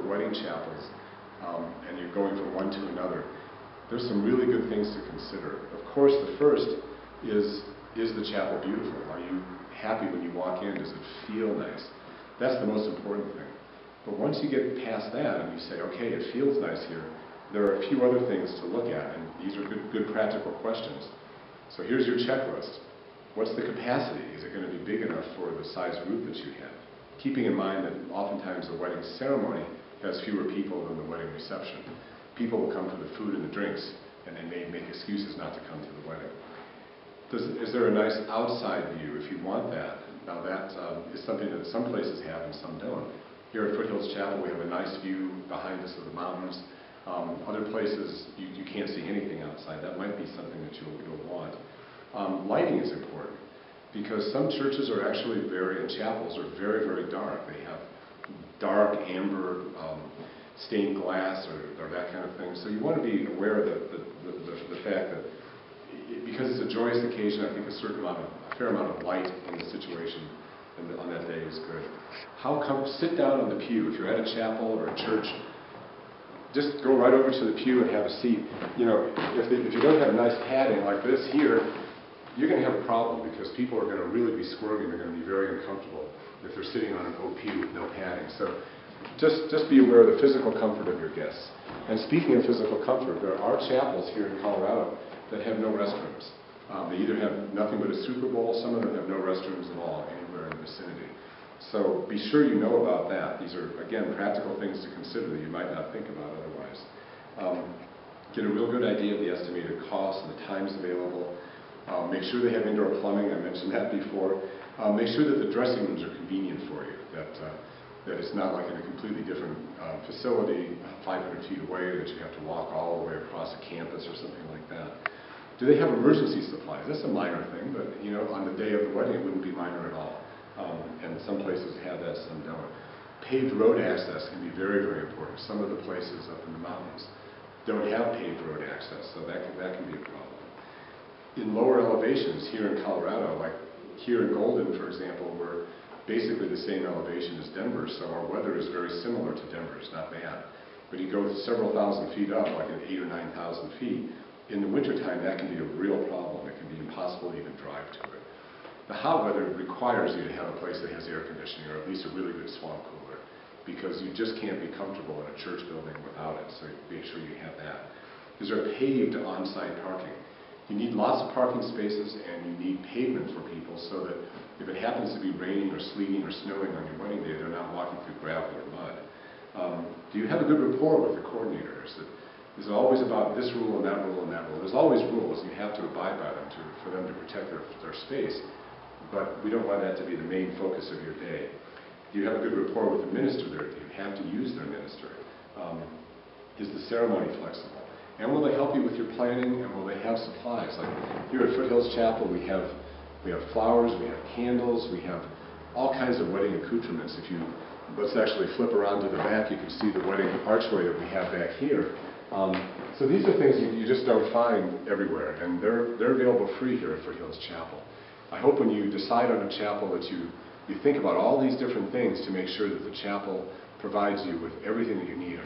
wedding chapels, and you're going from one to another, there's some really good things to consider. Of course, the first is the chapel beautiful? Are you happy when you walk in? Does it feel nice? That's the most important thing. But once you get past that and you say, okay, it feels nice here, there are a few other things to look at, and these are good practical questions. So here's your checklist. What's the capacity? Is it going to be big enough for the size group that you have? Keeping in mind that oftentimes the wedding ceremony has fewer people than the wedding reception. People will come for the food and the drinks, and they may make excuses not to come to the wedding. Is there a nice outside view if you want that? Now that is something that some places have and some don't. Here at Foothills Chapel we have a nice view behind us of the mountains. Other places you can't see anything outside. That might be something that you'll want. Lighting is important because some churches are actually and chapels are very, very dark. They have dark amber stained glass or that kind of thing. So you want to be aware of the fact that because it's a joyous occasion, I think a fair amount of light in the situation on that day is good. Sit down on the pew. If you're at a chapel or a church, just go right over to the pew and have a seat. You know, if you don't have nice padding like this here, you're going to have a problem because people are going to really be squirming. They're going to be very uncomfortable if they're sitting on an oak pew with no padding. So just be aware of the physical comfort of your guests. And speaking of physical comfort, there are chapels here in Colorado that have no restrooms. They either have nothing but a Super Bowl, some of them have no restrooms at all anywhere in the vicinity. So be sure you know about that. These are, again, practical things to consider that you might not think about otherwise. Get a real good idea of the estimated cost and the times available. Make sure they have indoor plumbing. I mentioned that before. Make sure that the dressing rooms are convenient for you, that it's not like in a completely different facility 500 feet away that you have to walk all the way across a campus or something like that. Do they have emergency supplies? That's a minor thing, but you know, on the day of the wedding it wouldn't be minor at all. And some places have that, some don't. Paved road access can be very, very important. Some of the places up in the mountains don't have paved road access, so that can be a problem. In lower elevations here in Colorado, like here in Golden, for example, we're basically the same elevation as Denver, so our weather is very similar to Denver. It's not bad. But you go several thousand feet up, like at 8,000 or 9,000 feet, in the wintertime that can be a real problem. It can be impossible to even drive to it. The hot weather requires you to have a place that has air conditioning, or at least a really good swamp cooler, because you just can't be comfortable in a church building without it, so make sure you have that. Is there paved on-site parking? You need lots of parking spaces, and you need pavement for people so that if it happens to be raining or sleeting or snowing on your wedding day, they're not walking through gravel or mud. Do you have a good rapport with the coordinator? Is it always about this rule and that rule and that rule? There's always rules. You have to abide by them for them to protect their space. But we don't want that to be the main focus of your day. Do you have a good rapport with the minister there? Do you have to use their minister? Is the ceremony flexible? And will they help you with your planning, and will they have supplies? Like here at Foothills Chapel, we have flowers, we have candles, we have all kinds of wedding accoutrements. Let's actually flip around to the back, you can see the wedding archway that we have back here. So these are things you just don't find everywhere, and they're available free here at Foothills Chapel. I hope when you decide on a chapel that you think about all these different things to make sure that the chapel provides you with everything that you need